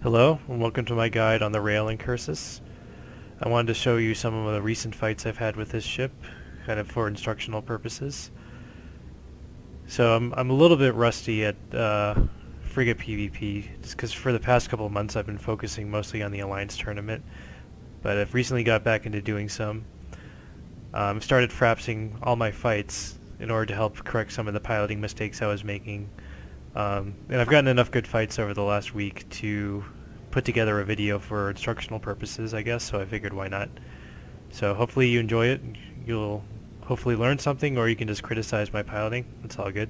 Hello, and welcome to my guide on the Rail Incursus. I wanted to show you some of the recent fights I've had with this ship, kind of for instructional purposes. So I'm a little bit rusty at frigate PvP, just because for the past couple of months I've been focusing mostly on the Alliance tournament, but I've recently got back into doing some. Started frapsing all my fights in order to help correct some of the piloting mistakes I was making. And I've gotten enough good fights over the last week to put together a video for instructional purposes, I guess, so I figured why not. So hopefully you enjoy it. You'll hopefully learn something, or you can just criticize my piloting. It's all good.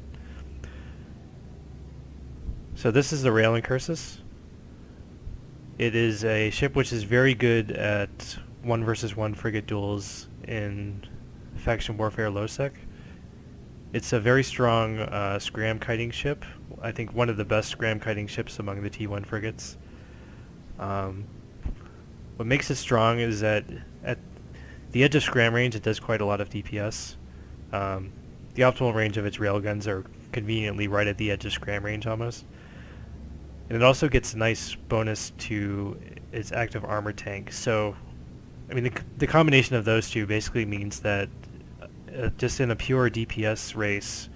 So this is the Rail Incursus. It is a ship which is very good at 1 versus 1 frigate duels in faction warfare low-sec. It's a very strong scram kiting ship. I think one of the best scram kiting ships among the T1 frigates. What makes it strong is that at the edge of scram range it does quite a lot of DPS. The optimal range of its railguns are conveniently right at the edge of scram range almost. And it also gets a nice bonus to its active armor tank. So, I mean, the combination of those two basically means that just in a pure DPS race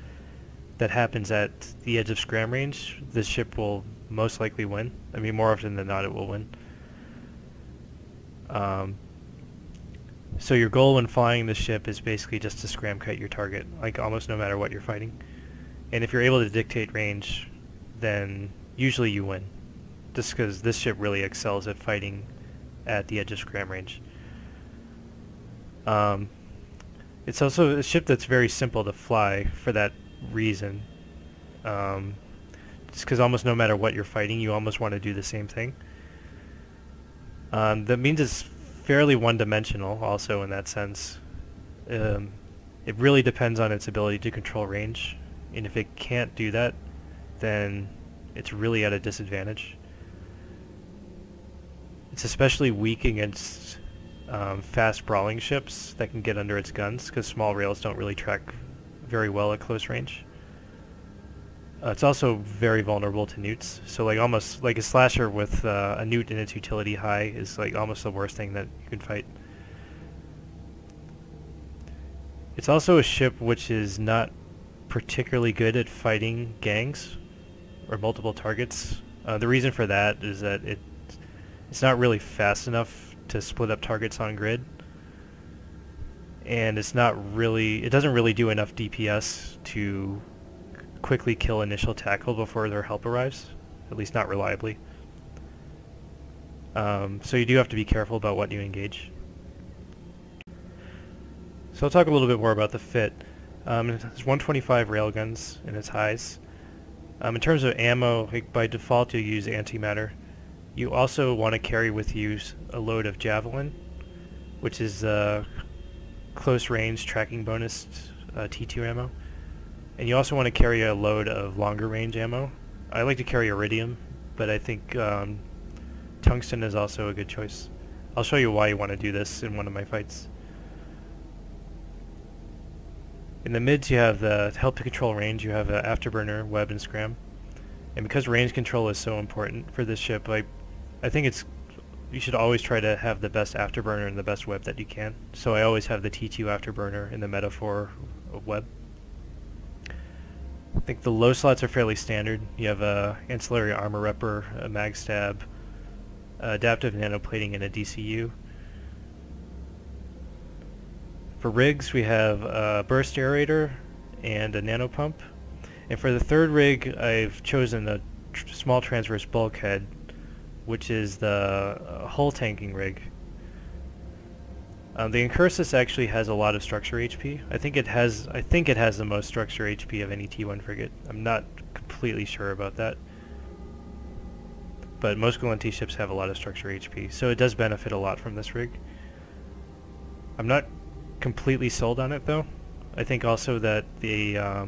that happens at the edge of scram range, this ship will most likely win. I mean, more often than not it will win. So your goal when flying the ship is basically just to scram kite your target, like almost no matter what you're fighting. And if you're able to dictate range, then usually you win, just because this ship really excels at fighting at the edge of scram range. It's also a ship that's very simple to fly for that reason. Just because almost no matter what you're fighting, you almost want to do the same thing. That means it's fairly one-dimensional also in that sense. It really depends on its ability to control range, and if it can't do that, then it's really at a disadvantage. It's especially weak against fast brawling ships that can get under its guns, because small rails don't really track very well at close range. It's also very vulnerable to newts, so like almost like a slasher with a newt in its utility high is like almost the worst thing that you can fight. It's also a ship which is not particularly good at fighting gangs or multiple targets. The reason for that is that it's not really fast enough to split up targets on grid, and it doesn't really do enough DPS to quickly kill initial tackle before their help arrives, at least not reliably. So you do have to be careful about what you engage. So I'll talk a little bit more about the fit. It has 125 railguns in its highs. In terms of ammo, by default you'll use Antimatter. You also want to carry with you a load of Javelin, which is close range tracking bonus T2 ammo. And you also want to carry a load of longer range ammo. I like to carry Iridium, but I think Tungsten is also a good choice. I'll show you why you want to do this in one of my fights. In the mids you have to help to control range, you have Afterburner, Web, and Scram. And because range control is so important for this ship, I think you should always try to have the best Afterburner and the best Web that you can. So I always have the T2 Afterburner in the metaphor of Web. I think the low slots are fairly standard. You have a Ancillary Armor Repper, a Mag Stab, Adaptive Nano Plating, and a DCU. For rigs, we have a Burst Aerator and a Nano Pump. And for the third rig, I've chosen a small Transverse Bulkhead, which is the hull tanking rig. The Incursus actually has a lot of structure HP. I think it has the most structure HP of any T1 frigate. I'm not completely sure about that, but most Galenti ships have a lot of structure HP, so it does benefit a lot from this rig. I'm not completely sold on it though. I think also that a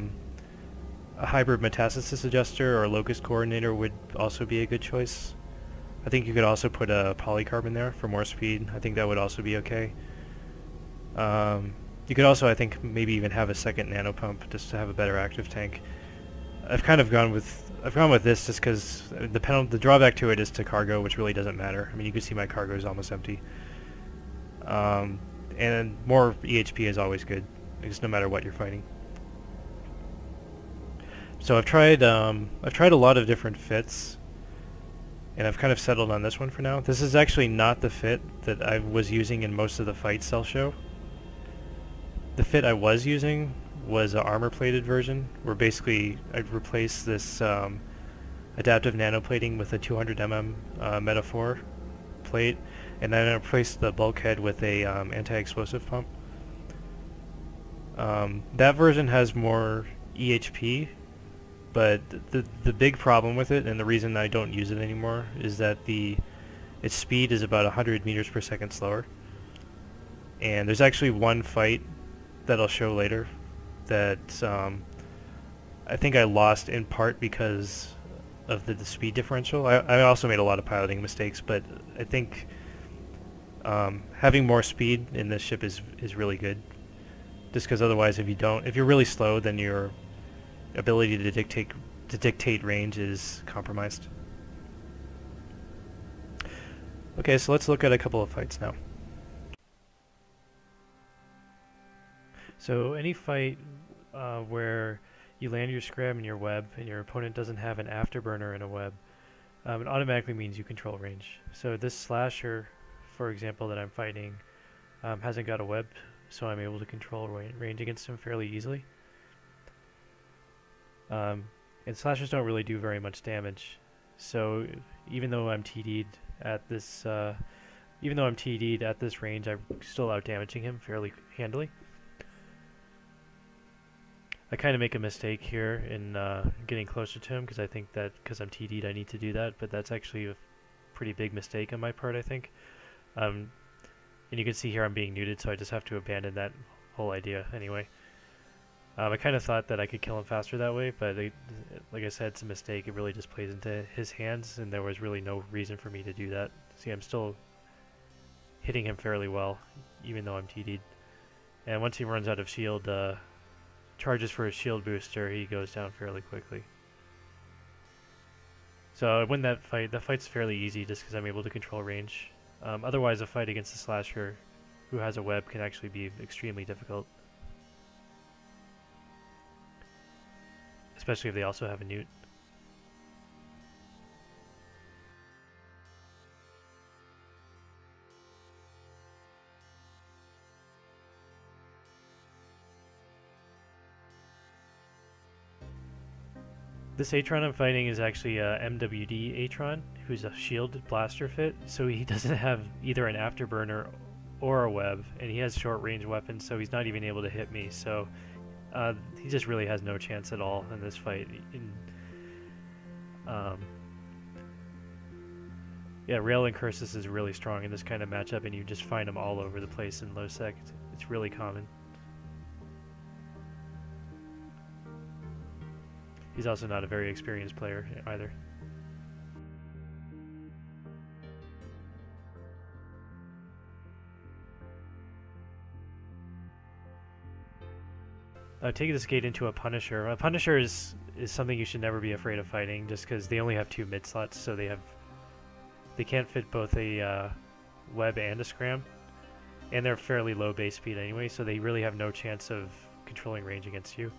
hybrid metastasis adjuster or locust coordinator would also be a good choice. I think you could also put a polycarbon there for more speed. I think that would also be okay. You could also, I think, maybe even have a second nano pump just to have a better active tank. I've kind of gone with this just because the drawback to it is to cargo, which really doesn't matter. I mean, you can see my cargo is almost empty. And more EHP is always good, just no matter what you're fighting. So I've tried a lot of different fits, and I've kind of settled on this one for now. This is actually not the fit that I was using in most of the fights I'll show. The fit I was using was an armor-plated version, where basically I'd replace this adaptive nanoplating with a 200 mm Metaphor plate, and then I replaced the bulkhead with a anti-explosive pump. That version has more EHP, but the big problem with it, and the reason I don't use it anymore, is that its speed is about 100 meters per second slower. And there's actually one fight that I'll show later that I think I lost in part because of the speed differential. I also made a lot of piloting mistakes, but I think having more speed in this ship is really good. Just because otherwise, if you're really slow, then your ability to dictate range is compromised. Okay, so let's look at a couple of fights now. So any fight where you land your scram in your web and your opponent doesn't have an afterburner in a web, it automatically means you control range. So this slasher, for example, that I'm fighting hasn't got a web, so I'm able to control range against him fairly easily. And slashers don't really do very much damage, so even though I'm TD'd at this range, I'm still out damaging him fairly handily. I kind of make a mistake here in getting closer to him because I think that because I'm TD'd I need to do that, but that's actually a pretty big mistake on my part, I think. And you can see here I'm being neuted, so I just have to abandon that whole idea anyway. I kind of thought that I could kill him faster that way, but like I said, it's a mistake. It really just plays into his hands, and there was really no reason for me to do that. See, I'm still hitting him fairly well, even though I'm TD'd. And once he runs out of shield, charges for his shield booster, he goes down fairly quickly. So I win that fight. That fight's fairly easy just because I'm able to control range. Otherwise, a fight against a slasher who has a web can actually be extremely difficult. Especially if they also have a newt. This Atron I'm fighting is actually a MWD Atron, who's a shielded blaster fit, so he doesn't have either an afterburner or a web, and he has short range weapons, so he's not even able to hit me, so he just really has no chance at all in this fight. Yeah, Rail Incursus is really strong in this kind of matchup, and you just find him all over the place in low sec. It's really common. He's also not a very experienced player either. Taking this gate into a Punisher. A Punisher is something you should never be afraid of fighting, just because they only have 2 mid slots, so they can't fit both a web and a scram, and they're fairly low base speed anyway, so they really have no chance of controlling range against you.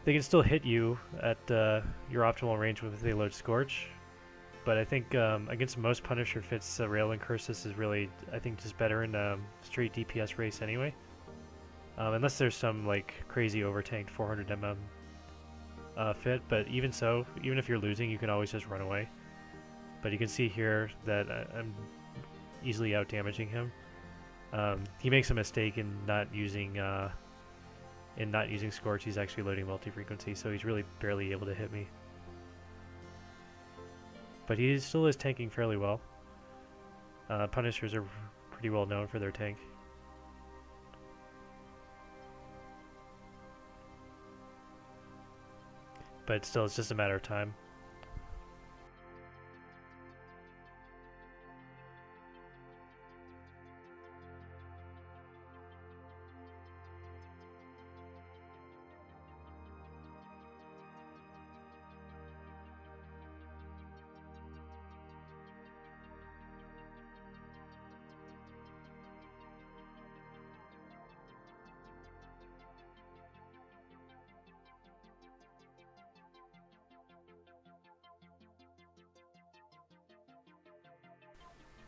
They can still hit you at your optimal range if they load Scorch, but I think against most Punisher fits, Rail Incursus is really, I think, just better in a straight DPS race anyway. Unless there's some like crazy overtanked 400 mm fit, but even so, even if you're losing, you can always just run away. But you can see here that I'm easily out damaging him. He makes a mistake in not using Scorch. He's actually loading multi-frequency, so he's really barely able to hit me. But he still is tanking fairly well. Punishers are pretty well known for their tank. But still, it's just a matter of time.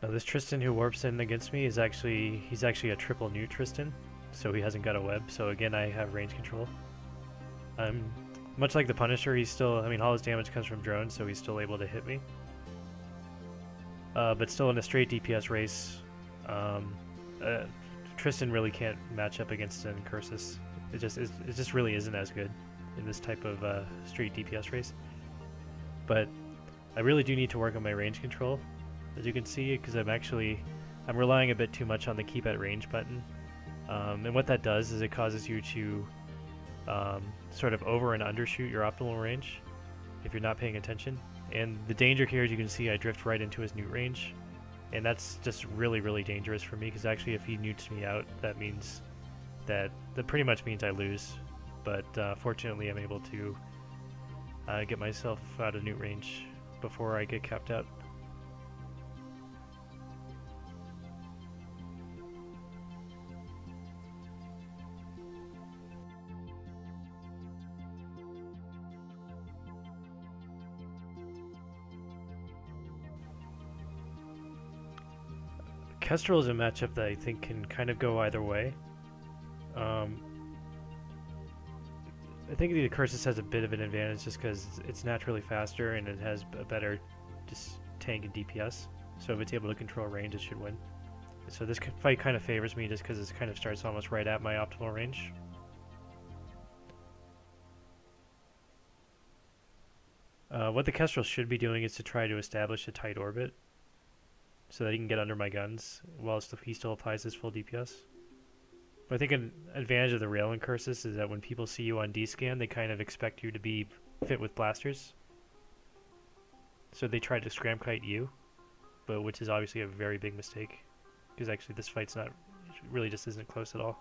Now this Tristan who warps in against me is he's actually a triple new Tristan, so he hasn't got a web, so again I have range control. Much like the Punisher, he's still, I mean, all his damage comes from drones, so he's still able to hit me. But still in a straight DPS race, Tristan really can't match up against an Incursus. It just really isn't as good in this type of straight DPS race. But I really do need to work on my range control, as you can see, because I'm relying a bit too much on the keep at range button. And what that does is it causes you to sort of over and undershoot your optimal range if you're not paying attention. And the danger here, as you can see, I drift right into his newt range, and that's just really, really dangerous for me, because actually if he newts me out, that pretty much means I lose. But fortunately I'm able to get myself out of newt range before I get capped out. Kestrel is a matchup that I think can kind of go either way. I think the Incursus has a bit of an advantage just because it's naturally faster and it has a better just tank and DPS. So if it's able to control range, it should win. So this fight kind of favors me just because it kind of starts almost right at my optimal range. What the Kestrel should be doing is to try to establish a tight orbit, so that he can get under my guns whilst he still applies his full DPS. But I think an advantage of the Rail Incursus is that when people see you on D-scan, they kind of expect you to be fit with blasters. So they try to scram kite you, but which is obviously a very big mistake, because actually this fight's really just isn't close at all.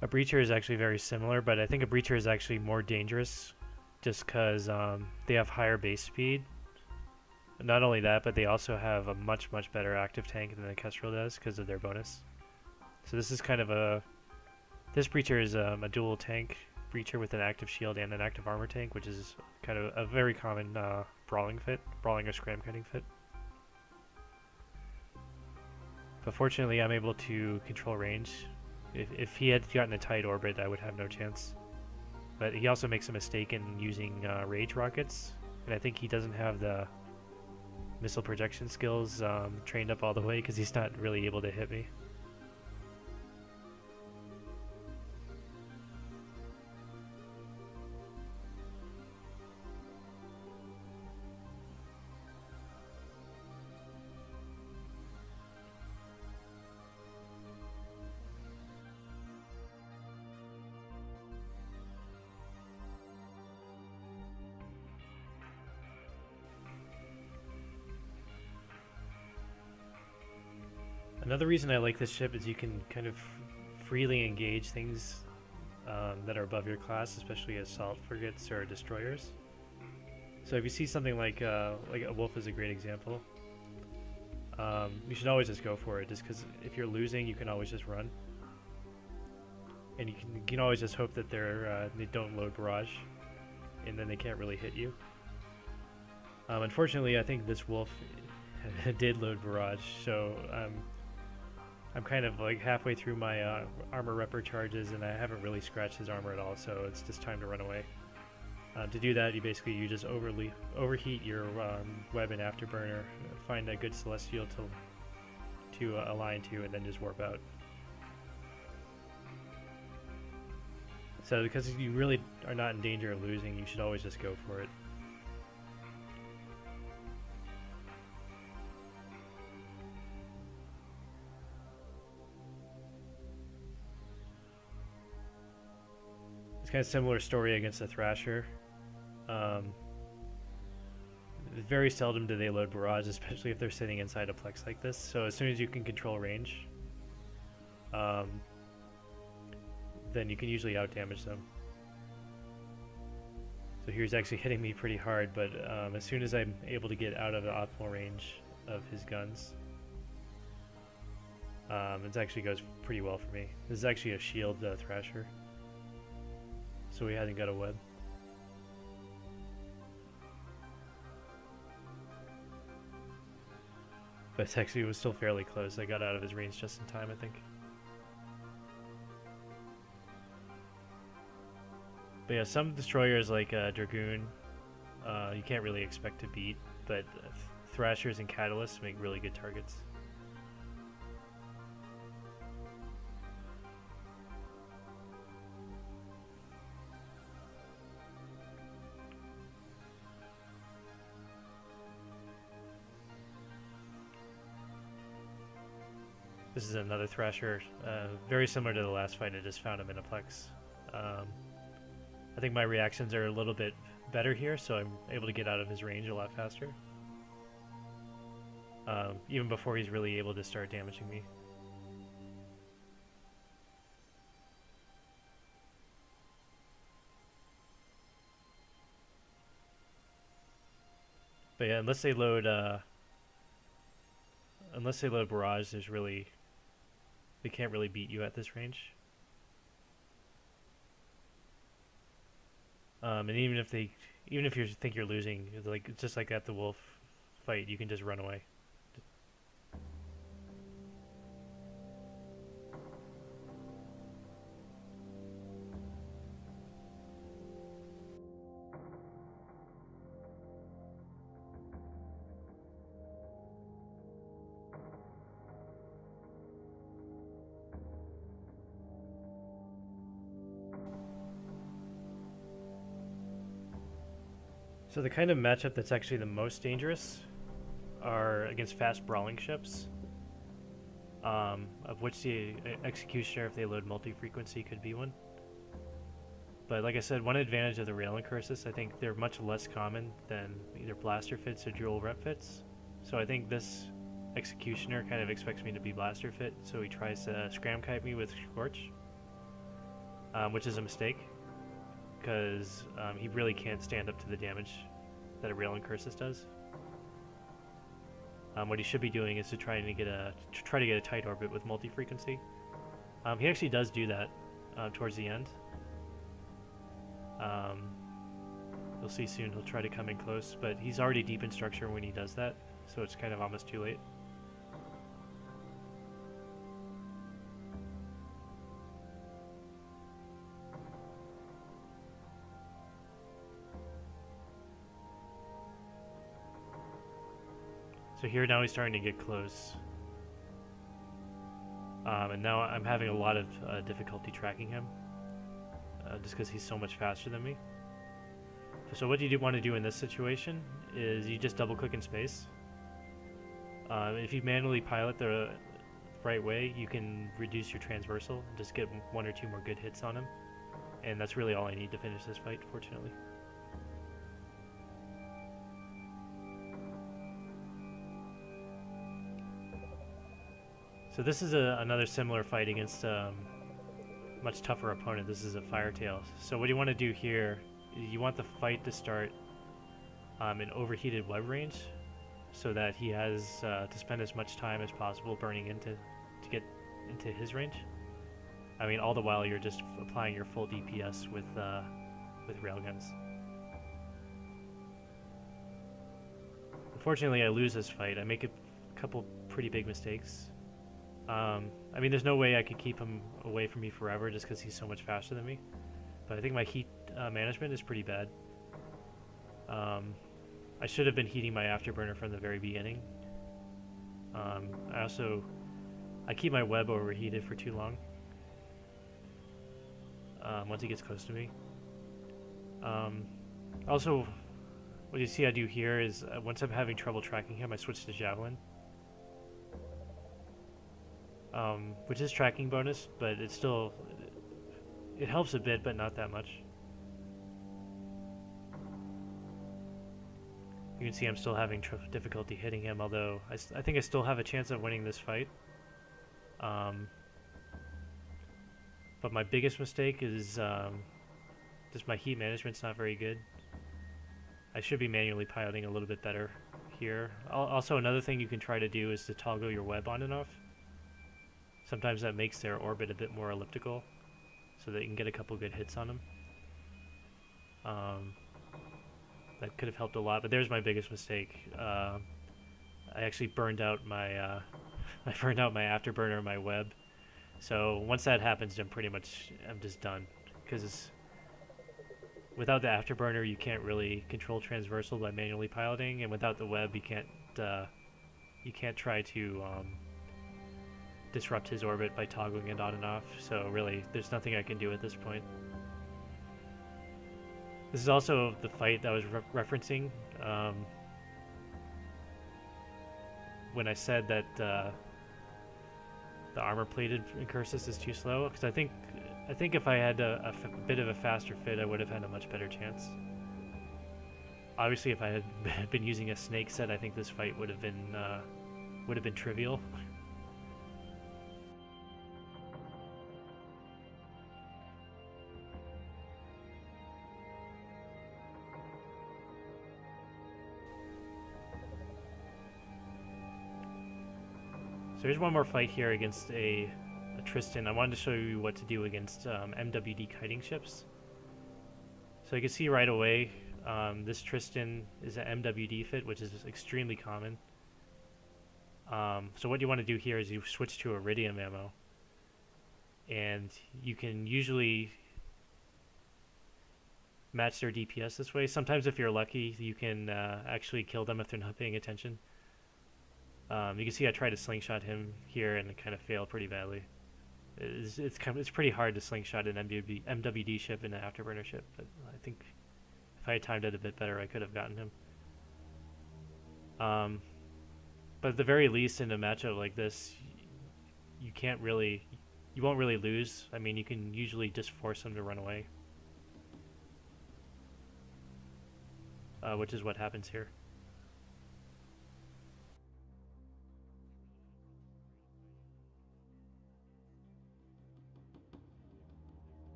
A Breacher is actually very similar, but I think a Breacher is actually more dangerous just because they have higher base speed. Not only that, but they also have a much, much better active tank than the Kestrel does because of their bonus. So this is kind of this Breacher is a dual tank Breacher with an active shield and an active armor tank, which is kind of a very common brawling or scram kiting fit. But fortunately I'm able to control range. If he had gotten a tight orbit, I would have no chance. But he also makes a mistake in using rage rockets, and I think he doesn't have the missile projection skills trained up all the way because he's not really able to hit me. Another reason I like this ship is you can kind of freely engage things that are above your class, especially assault frigates or destroyers. So if you see something like a wolf is a great example, you should always just go for it, just because if you're losing, you can always just run. And you can always just hope that they don't load barrage, and then they can't really hit you. Unfortunately, I think this wolf did load barrage, so I'm kind of like halfway through my armor repper charges, and I haven't really scratched his armor at all, so it's just time to run away. To do that, you just overheat your web and afterburner, find a good celestial to align to, and then just warp out. So because you really are not in danger of losing, you should always just go for it. It's kind of similar story against the Thrasher. Very seldom do they load barrage, especially if they're sitting inside a plex like this. So as soon as you can control range, then you can usually out damage them. So here's actually hitting me pretty hard, but as soon as I'm able to get out of the optimal range of his guns, it actually goes pretty well for me. This is actually a shield Thrasher. so he hadn't got a web. But actually it was still fairly close. I got out of his range just in time, I think. But yeah, some destroyers like Dragoon, you can't really expect to beat, but Thrashers and Catalysts make really good targets. This is another Thrasher, very similar to the last fight. I just found him in a Plex. I think my reactions are a little bit better here, so I'm able to get out of his range a lot faster. Even before he's really able to start damaging me. But yeah, unless they load Barrage, they can't really beat you at this range. And even if you think you're losing, like just like at the wolf fight, you can just run away. So the kind of matchup that's actually the most dangerous are against fast brawling ships, of which the Executioner, if they load multi-frequency, could be one. But like I said, one advantage of the Rail Incursus, I think they're much less common than either Blaster Fits or Dual Rep Fits. So I think this Executioner kind of expects me to be Blaster Fit, so he tries to Scram Kite me with Scorch, which is a mistake, because he really can't stand up to the damage that a Rail Incursus does. What he should be doing is to try to get a tight orbit with multi-frequency. He actually does do that towards the end. You'll see soon he'll try to come in close, but he's already deep in structure when he does that, so it's kind of almost too late. So here now he's starting to get close. And now I'm having a lot of difficulty tracking him. Just because he's so much faster than me. So what you want to do in this situation is you just double click in space. If you manually pilot the right way, you can reduce your transversal and just get one or two more good hits on him. And that's really all I need to finish this fight, fortunately. So this is another similar fight against much tougher opponent. This is a Firetail. So what you want to do here is you want the fight to start in overheated web range, so that he has to spend as much time as possible burning to get into his range. I mean, all the while you're just applying your full DPS with railguns. Unfortunately, I lose this fight. I make a couple pretty big mistakes. I mean, there's no way I could keep him away from me forever just because he's so much faster than me. But I think my heat management is pretty bad. I should have been heating my Afterburner from the very beginning. I keep my web overheated for too long. Once he gets close to me. Also, what you see I do here is once I'm having trouble tracking him, I switch to Javelin. Which is tracking bonus, but it helps a bit, but not that much. You can see I'm still having difficulty hitting him, although I think I still have a chance of winning this fight. But my biggest mistake is just my heat management's not very good. I should be manually piloting a little bit better here. Also, another thing you can try to do is to toggle your web on and off. Sometimes that makes their orbit a bit more elliptical, so that you can get a couple good hits on them. That could have helped a lot, but there's my biggest mistake. I actually burned out my I burned out my afterburner and my web. So once that happens, I'm just done, because without the afterburner you can't really control transversal by manually piloting, and without the web you can't try to disrupt his orbit by toggling it on and off. So really, there's nothing I can do at this point. This is also the fight that I was referencing when I said that the armor-plated Incursus is too slow. Because I think if I had a bit of a faster fit, I would have had a much better chance. Obviously, if I had been using a snake set, I think this fight would have been trivial. So here's one more fight here against a Tristan. I wanted to show you what to do against MWD kiting ships. So you can see right away, this Tristan is an MWD fit, which is extremely common. So what you want to do here is you switch to iridium ammo. And you can usually match their DPS this way. Sometimes if you're lucky, you can actually kill them if they're not paying attention. You can see I tried to slingshot him here and it kind of failed pretty badly. It's pretty hard to slingshot an MWD ship and an afterburner ship, but I think if I had timed it a bit better, I could have gotten him. But at the very least, in a matchup like this, you won't really lose. I mean, you can usually just force them to run away, which is what happens here.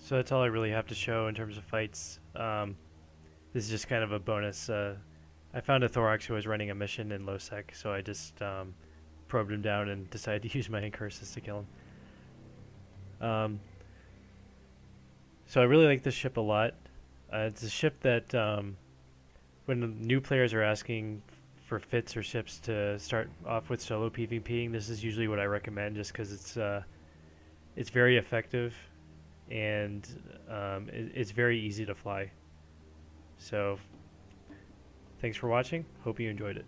So that's all I really have to show in terms of fights. This is just kind of a bonus. I found a Thorax who was running a mission in low sec, so I just probed him down and decided to use my Incursus to kill him. So I really like this ship a lot. It's a ship that when new players are asking for fits or ships to start off with solo PvPing, this is usually what I recommend, just because it's very effective. And it's very easy to fly. So thanks for watching. Hope you enjoyed it.